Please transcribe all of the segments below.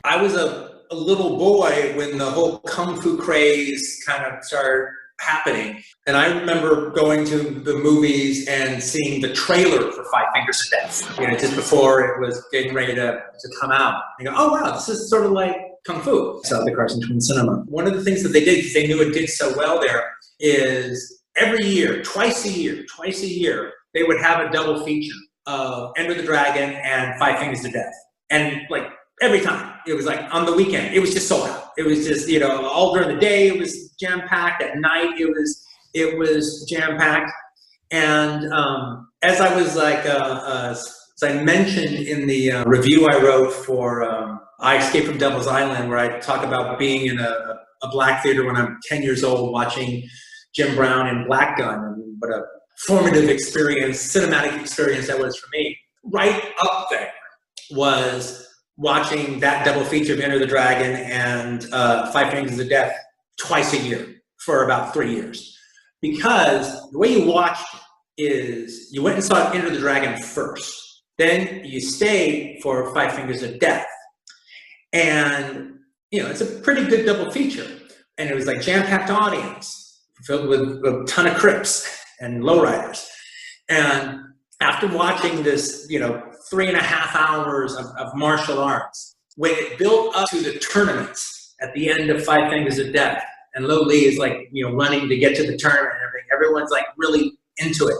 I was a little boy when the whole kung fu craze kind of started happening. And I remember going to the movies and seeing the trailer for Five Fingers of Death, just before it was getting ready to come out. You go, oh wow, this is sort of like kung fu. So the Carson Twin Cinema. One of the things that they did, because they knew it did so well there, is every year, twice a year, they would have a double feature of Enter the Dragon and Five Fingers to Death. And like every time, it was like on the weekend, it was just sold out. It was just, all during the day, it was jam-packed. At night, it was jam-packed. And as I was like, as I mentioned in the review I wrote for I Escaped from Devil's Island, where I talk about being in a black theater when I'm 10 years old, watching Jim Brown in Black Gun, and what a formative experience, cinematic experience that was for me. Right up there was watching that double feature of Enter the Dragon and Five Fingers of Death twice a year for about 3 years. Because the way you watched it is you went and saw Enter the Dragon first. Then you stayed for Five Fingers of Death. And, it's a pretty good double feature. And it was like jam-packed audience filled with a ton of Crips and lowriders. And after watching this, 3.5 hours of martial arts, when it built up to the tournaments at the end of Five Fingers of Death, and Lo Lee is like, running to get to the tournament and everything, everyone's like really into it.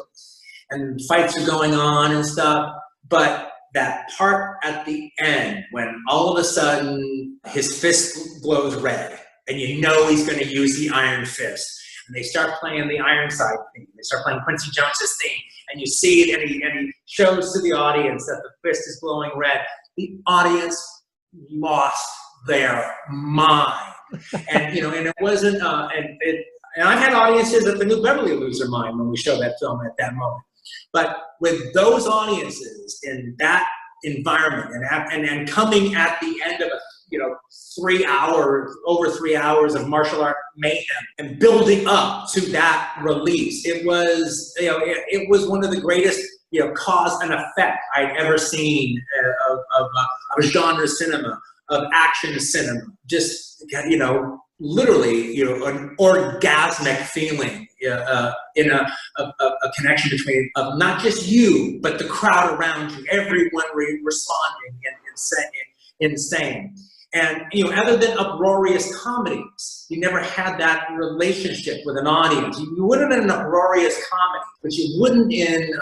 And fights are going on and stuff. But that part at the end, when all of a sudden his fist glows red, and he's going to use the Iron Fist, and they start playing the Ironside theme, they start playing Quincy Jones's theme, and you see it, and he shows to the audience that the fist is glowing red. The audience lost their mind, and and it wasn't, and I've had audiences at the New Beverly lose their mind when we show that film at that moment. But with those audiences in that environment and coming at the end of 3 hours, over 3 hours of martial art mayhem and building up to that release, it was, it was one of the greatest, cause and effect I'd ever seen of genre cinema, of action cinema. Just, literally, an orgasmic feeling in a connection between not just you, but the crowd around you, everyone responding in saying. And, other than uproarious comedies, you never had that relationship with an audience. You wouldn't in an uproarious comedy, but you wouldn't in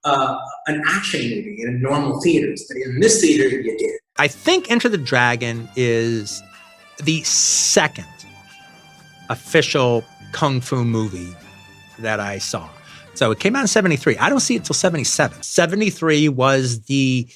an action movie in normal theaters. But in this theater, you did. I think Enter the Dragon is the second official kung fu movie that I saw. So it came out in 73. I don't see it till 77. 73 was the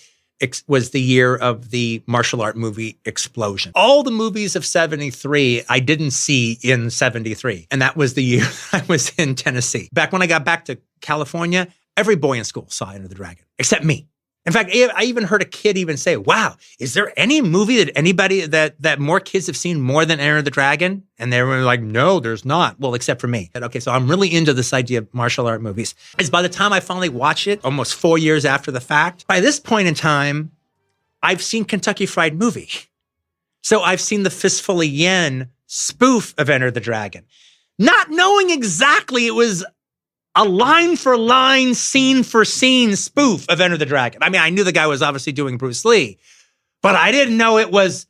year of the martial art movie explosion. All the movies of 73 I didn't see in 73. And that was the year I was in Tennessee. Back when I got back to California, every boy in school saw Enter the Dragon, except me. In fact, I even heard a kid even say, wow, is there any movie that more kids have seen more than Enter the Dragon? And they were like, no, there's not. Well, except for me. Okay, so I'm really into this idea of martial art movies. Is by the time I finally watched it, almost 4 years after the fact, by this point in time, I've seen Kentucky Fried Movie. So I've seen the Fistful of Yen spoof of Enter the Dragon. Not knowing exactly it was a line-for-line, scene-for-scene spoof of Enter the Dragon. I mean, I knew the guy was obviously doing Bruce Lee, but I didn't know it was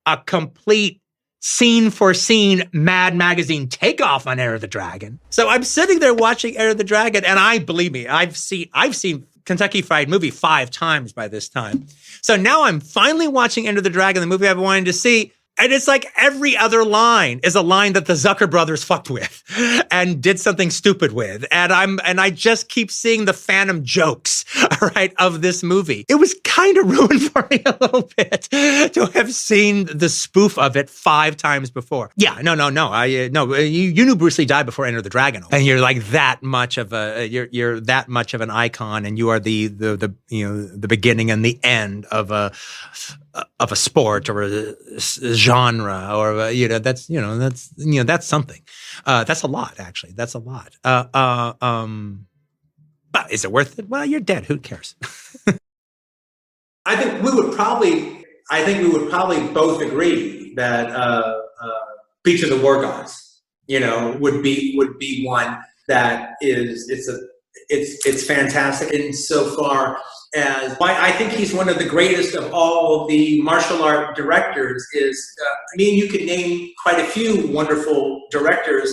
a complete scene-for-scene Mad Magazine takeoff on Enter the Dragon. So I'm sitting there watching Enter the Dragon, and believe me, I've seen Kentucky Fried Movie 5 times by this time. So now I'm finally watching Enter the Dragon, the movie I've wanted to see. And it's like every other line is a line that the Zucker brothers fucked with and did something stupid with. And I just keep seeing the phantom jokes, all right, of this movie. It was kind of ruined for me a little bit to have seen the spoof of it 5 times before. Yeah, no. You knew Bruce Lee died before Enter the Dragon, and you're like that much of you're that much of an icon, and you are the beginning and the end of a sport or a genre, or that's something. That's a lot, actually. That's a lot. But is it worth it? Well, you're dead. Who cares? I think we would probably, I think we would probably both agree that Beach of the War Gods, would be one that it's fantastic insofar as why I think he's one of the greatest of all the martial art directors is, you could name quite a few wonderful directors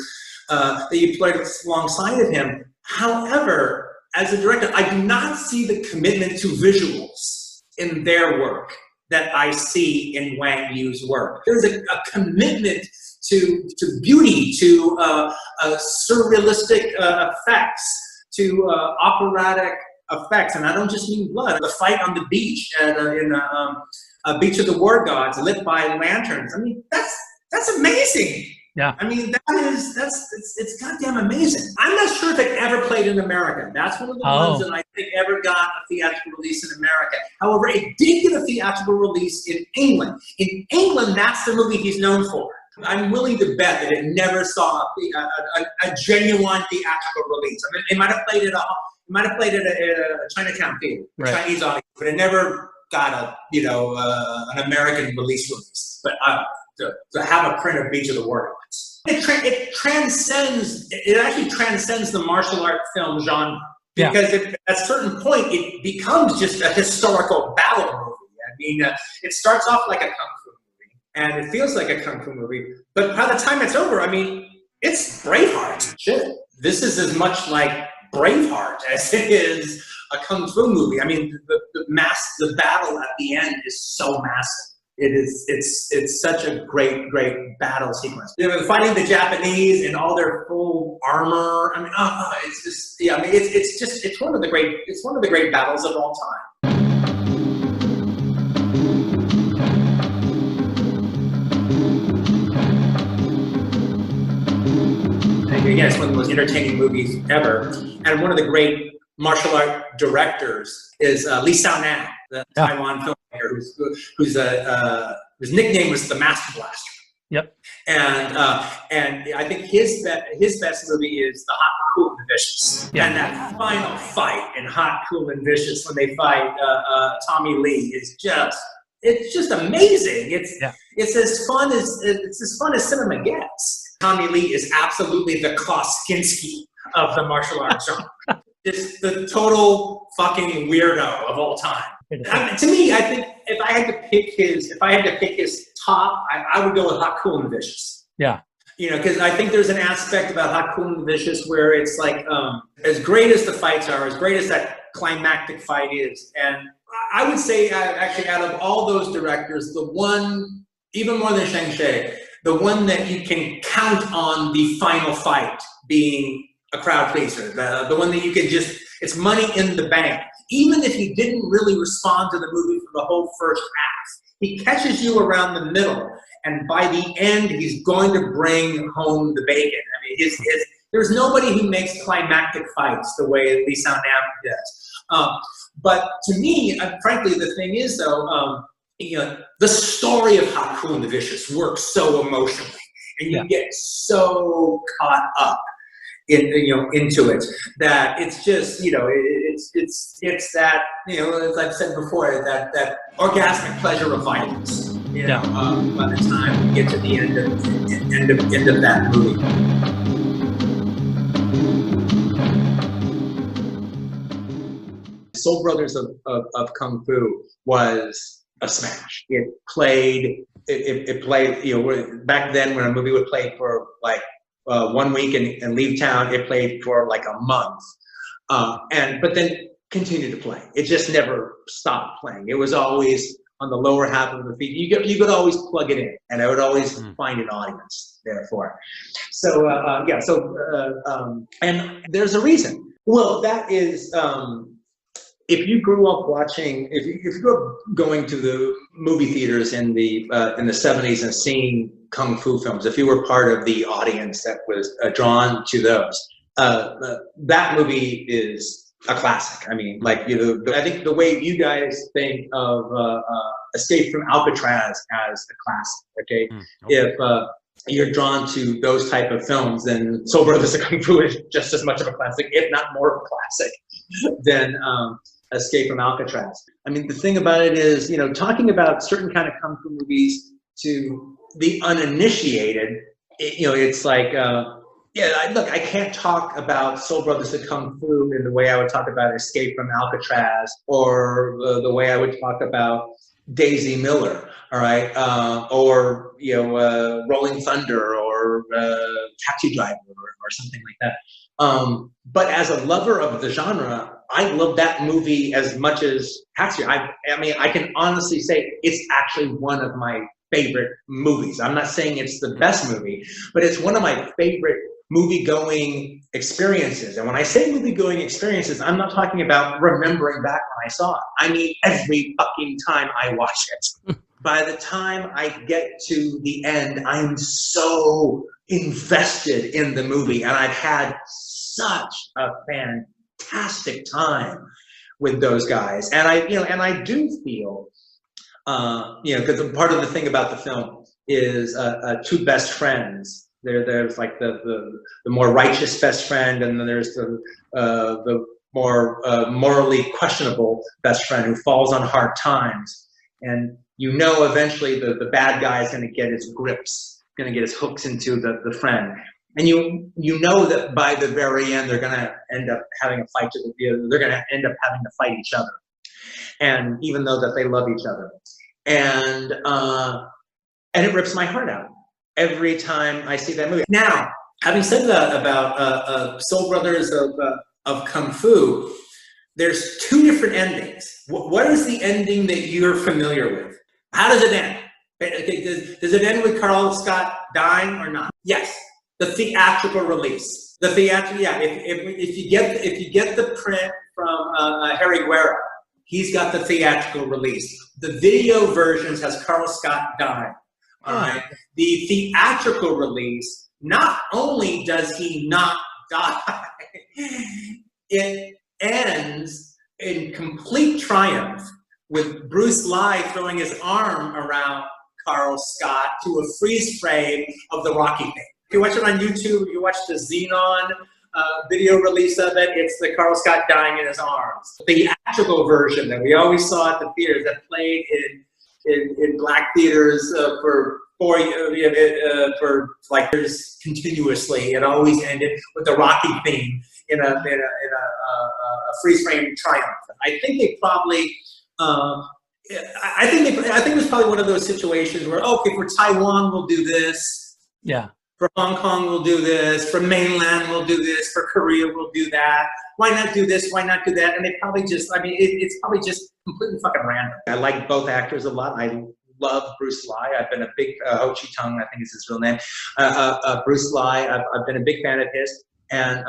that you played alongside of him. However, as a director, I do not see the commitment to visuals in their work that I see in Wang Yu's work. There's a commitment to beauty, to surrealistic effects, to operatic effects, and I don't just mean blood. The fight on the beach in Beach of the War Gods, lit by lanterns. That's amazing. Yeah. It's goddamn amazing. I'm not sure if it ever played in America. That's one of the ones that I think ever got a theatrical release in America. However, it did get a theatrical release in England. In England, that's the movie he's known for. I'm willing to bet that it never saw a genuine theatrical release. It might have played at a Chinatown theater, Chinese audience, but it never got an American release. But to have a print of Beach of the War Gods, it actually transcends the martial art film genre, because at a certain point it becomes just a historical battle movie. It starts off like a kung fu movie, and it feels like a kung fu movie, but by the time it's over, it's Braveheart. Shit, this is as much like Braveheart as it is a kung fu movie. The battle at the end is so massive. It's such a great battle sequence. Fighting the Japanese in all their full armor. It's one of the great battles of all time. Again, it's one of the most entertaining movies ever, and one of the great martial art directors is Lee Sao-nam, the Taiwan filmmaker, whose nickname was the Master Blaster. Yep. And I think his best movie is The Hot, Cool, and Vicious. Yeah. And that final fight in Hot, Cool, and Vicious when they fight Tommy Lee is just amazing. It's as fun as cinema gets. Tommy Lee is absolutely the Klaus Kinski of the martial arts genre. It's the total fucking weirdo of all time. To me, I think if I had to pick his top, I would go with Hot, Cool, and Vicious. Yeah. Because I think there's an aspect about Hot, Cool, and Vicious where it's like, as great as the fights are, as great as that climactic fight is, and I would say actually out of all those directors, the one, even more than Shang-Chi, the one that you can count on the final fight being a crowd pleaser, the one that you can it's money in the bank. Even if he didn't really respond to the movie for the whole first half, he catches you around the middle, and by the end, he's going to bring home the bacon. There's nobody who makes climactic fights the way Lee Sao-nam does. But to me, frankly, the thing is though, the story of Hot, Cool, and the Vicious works so emotionally, and you get so caught up into it that it's just it's that as I've said before, that orgasmic pleasure of violence. By the time we get to the end of that movie. Soul Brothers of Kung Fu was a smash. It played. Back then when a movie would play for like 1 week and leave town, it played for like a month, but then continued to play. It just never stopped playing. It was always on the lower half of the feed. You could always plug it in, and I would always find an audience there for it. So and there's a reason. Well, that is. If you grew up watching, if you grew up going to the movie theaters in the 70s and seeing kung fu films, if you were part of the audience that was drawn to those, that movie is a classic. I think the way you guys think of Escape from Alcatraz as a classic, okay? If you're drawn to those type of films, then Soul Brothers of Kung Fu is just as much of a classic, if not more of a classic, than Escape from Alcatraz. I mean, the thing about it is, you know, talking about certain kind of kung fu movies to the uninitiated, you know, it's like, look, I can't talk about Soul Brothers of Kung Fu in the way I would talk about Escape from Alcatraz, or the way I would talk about Daisy Miller, all right, or you know, Rolling Thunder, or Taxi Driver, or something like that. But as a lover of the genre, I love that movie as much as Taxi. I mean, I can honestly say it's actually one of my favorite movies. I'm not saying it's the best movie, but it's one of my favorite movie-going experiences. And when I say movie-going experiences, I'm not talking about remembering back when I saw it. I mean, every fucking time I watch it. By the time I get to the end, I'm so invested in the movie, and I've had such a fantastic time with those guys. And I do feel, you know, because part of the thing about the film is two best friends. There's like the more righteous best friend, and then there's the more morally questionable best friend who falls on hard times. And you know, eventually the bad guy is going to get his grips, going to get his hooks into the friend. And you know that by the very end, they're going to end up having a fight. They're going to end up having to fight each other, and even though that they love each other, and it rips my heart out every time I see that movie. Now, having said that about Soul Brothers of Kung Fu, there's two different endings. What is the ending that you're familiar with? How does it end? Does it end with Carl Scott dying or not? Yes, the theatrical release. The theatrical, yeah. If you get the print from Harry Guerra, he's got the theatrical release. The video versions has Carl Scott dying. All right. The theatrical release, not only does he not die, it ends in complete triumph with Bruce Lee throwing his arm around Carl Scott to a freeze frame of the Rocky thing. If you watch it on YouTube, you watch the Xenon video release of it, it's the Carl Scott dying in his arms. The theatrical version that we always saw at the theaters that played in black theaters for like years continuously. It always ended with the Rocky theme in a freeze frame triumph. I think they probably. I think it was probably one of those situations where, okay, for Taiwan we'll do this. Yeah. For Hong Kong we'll do this. For mainland we'll do this. For Korea we'll do that. Why not do this? Why not do that? And they probably just, I mean, it's probably just completely fucking random. I like both actors a lot. I love Bruce Lee. I've been a big, Ho Chi Tung, I think is his real name. Bruce Lee, I've been a big fan of his. And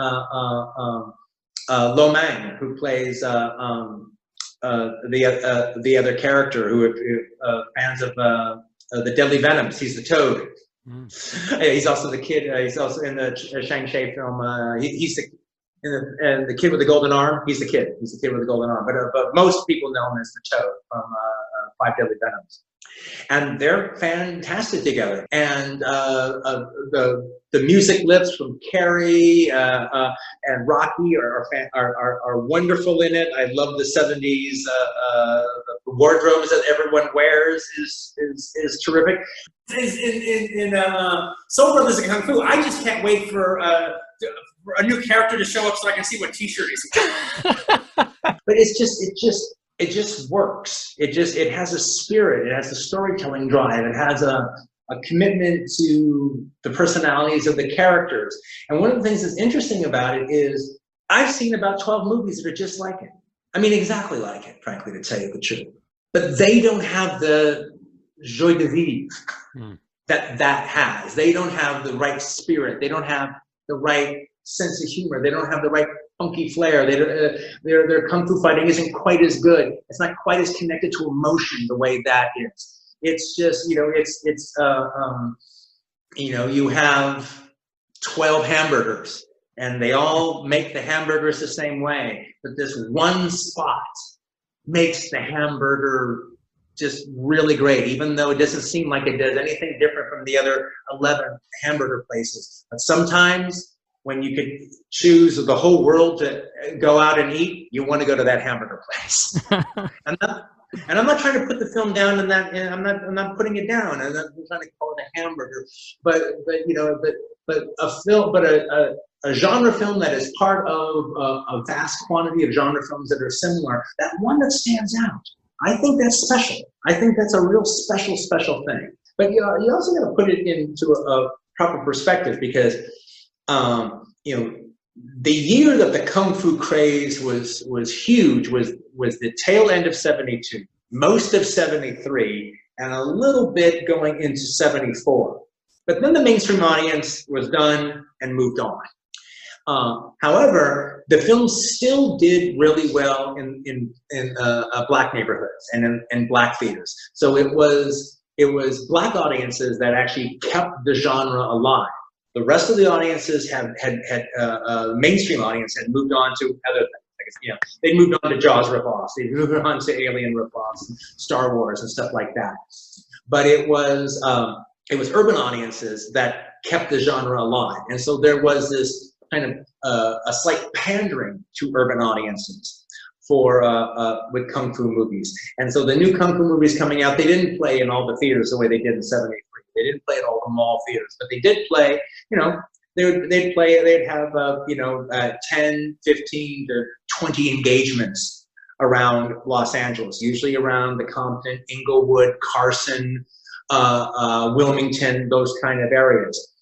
Lo Mang, who plays the other character, who fans of the Deadly Venoms. He's the Toad. He's also the kid. He's also in the Shang-Chi film. He's the kid with the golden arm. He's the kid. He's the kid with the golden arm. But most people know him as the Toad from Five Deadly Venoms. And they're fantastic together. And the music lifts from Carrie and Rocky are wonderful in it. I love the 70s. The wardrobes that everyone wears is terrific. In Soul Brothers of Kung Fu, I just can't wait for a new character to show up so I can see what T-shirt he's got. But it just works. It has a spirit. It has a storytelling drive. It has a commitment to the personalities of the characters. And one of the things that's interesting about it is I've seen about 12 movies that are just like it. I mean, exactly like it, frankly, to tell you the truth. But they don't have the joie de vivre that has. They don't have the right spirit. They don't have the right sense of humor. They don't have the right funky flair. Their kung fu fighting isn't quite as good. It's not quite as connected to emotion the way that is. It's just, you have 12 hamburgers and they all make the hamburgers the same way, but this one spot makes the hamburger just really great, even though it doesn't seem like it does anything different from the other 11 hamburger places. But sometimes when you could choose the whole world to go out and eat, you want to go to that hamburger place. And I'm not trying to put the film down in that, and I'm not putting it down. I'm not trying to call it a hamburger, but a genre film that is part of a vast quantity of genre films that are similar, that one that stands out. I think that's special. I think that's a real special thing. But you also got to put it into a proper perspective, because the year that the Kung Fu craze was huge was the tail end of 72, most of 73, and a little bit going into 74. But then the mainstream audience was done and moved on. However, the film still did really well in black neighborhoods and in black theaters. So it was black audiences that actually kept the genre alive. The rest of the audiences had mainstream audience had moved on to other things. They moved on to Jaws ripoffs, they moved on to Alien ripoffs, Star Wars and stuff like that. But it was urban audiences that kept the genre alive, and so there was this kind of a slight pandering to urban audiences with Kung Fu movies. And so the new Kung Fu movies coming out, they didn't play in all the theaters the way they did in 73. They didn't play at all the mall theaters, but they did play, they'd have 10, 15 to 20 engagements around Los Angeles, usually around the Compton, Inglewood, Carson, Wilmington, those kind of areas.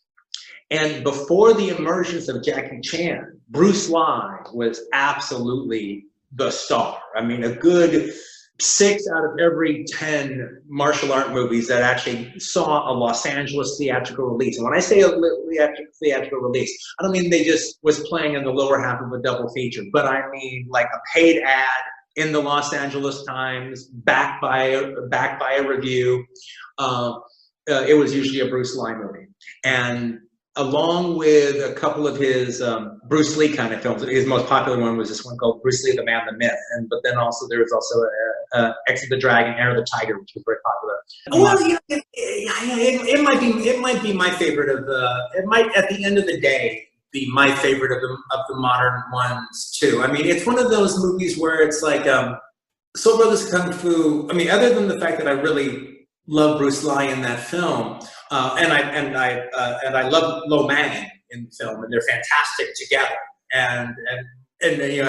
And before the emergence of Jackie Chan, Bruce Lee was absolutely the star. I mean, a good 6 out of every 10 martial art movies that actually saw a Los Angeles theatrical release. And when I say a theatrical release, I don't mean they just was playing in the lower half of a double feature, but I mean like a paid ad in the Los Angeles Times, backed by a review. It was usually a Bruce Lee movie. And along with a couple of his Bruce Lee kind of films, his most popular one was this one called Bruce Lee, the Man, the Myth. But then also there was also X of the Dragon, Enter the Tiger, which was very popular. Well, it might be my favorite of it might at the end of the day be my favorite of the modern ones too. I mean, it's one of those movies where it's like Soul Brothers Kung Fu. I mean, other than the fact that I really love Bruce Lee in that film. And I love Lo Mang in the film, and they're fantastic together. And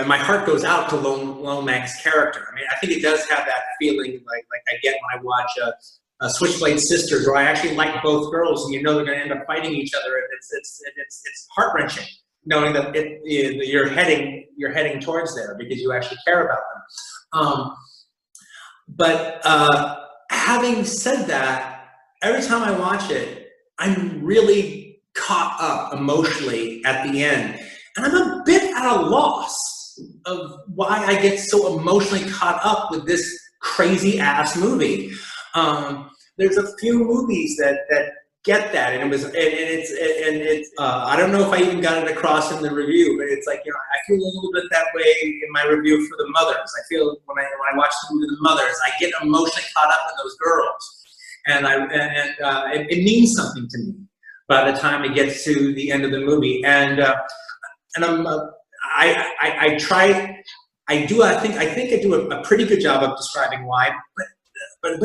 my heart goes out to Lo Mang's character. I mean, I think it does have that feeling like I get when I watch Switchblade Sisters, where I actually like both girls, and they're going to end up fighting each other. It's heart wrenching knowing that you're heading towards there because you actually care about them. But having said that, every time I watch it, I'm really caught up emotionally at the end. And I'm a bit at a loss of why I get so emotionally caught up with this crazy ass movie. There's a few movies that get that, and it's I don't know if I even got it across in the review, but it's like, I feel a little bit that way in my review for The Mothers. I feel when I watch the movie The Mothers, I get emotionally caught up in those girls. And it means something to me by the time it gets to the end of the movie. And I think I do a pretty good job of describing why. But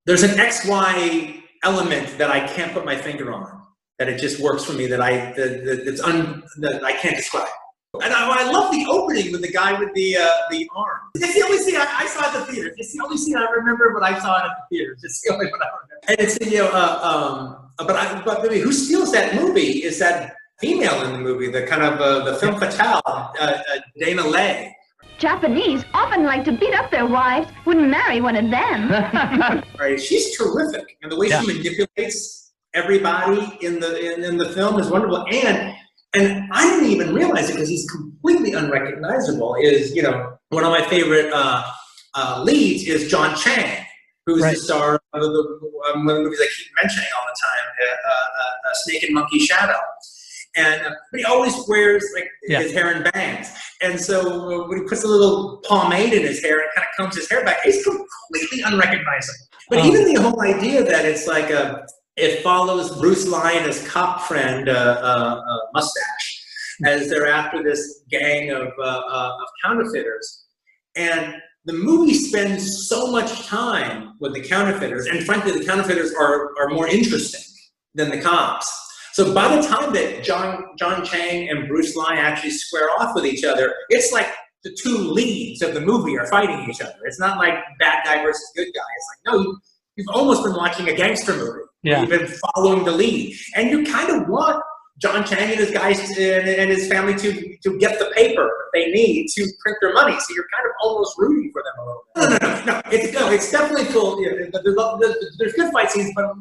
there's an XY element that I can't put my finger on, that it just works for me, that I can't describe. And I love the opening with the guy with the arm. It's the only scene I saw at the theater. It's the only scene I remember, but I saw it at the theater. It's the only one I remember. And it's but who steals that movie is that female in the movie, the kind of the femme fatale, Dana Leigh. Japanese often like to beat up their wives. Wouldn't marry one of them. Right, she's terrific, and the way she manipulates everybody in the film is wonderful. And I didn't even realize it because he's completely unrecognizable. Is one of my favorite leads is John Chang, who's the star of one of the movies I keep mentioning all the time, Snake and Monkey Shadow. And but he always wears his hair in bangs. And so when he puts a little pomade in his hair and kind of combs his hair back, he's completely unrecognizable. But even the whole idea that it's like it follows Bruce Lee and his cop friend, Mustache, as they're after this gang of counterfeiters. And the movie spends so much time with the counterfeiters, and frankly, the counterfeiters are more interesting than the cops. So by the time that John Chang and Bruce Lee actually square off with each other, it's like the two leads of the movie are fighting each other. It's not like bad guy versus good guy. It's like, no, you've almost been watching a gangster movie. Yeah. You've been following the lead. And you kind of want John Chang and his guys and his family to get the paper they need to print their money. So you're kind of almost rooting for them a little bit. No. It's definitely cool. Yeah, there's good fight scenes, but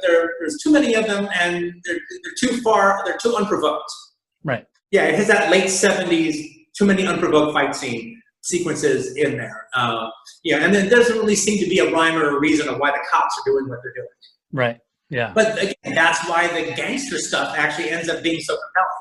there's too many of them, and they're too far. They're too unprovoked. Right. Yeah, it has that late 70s, too many unprovoked fight sequences in there. And then there doesn't really seem to be a rhyme or a reason of why the cops are doing what they're doing. Right. Yeah. But again, that's why the gangster stuff actually ends up being so compelling.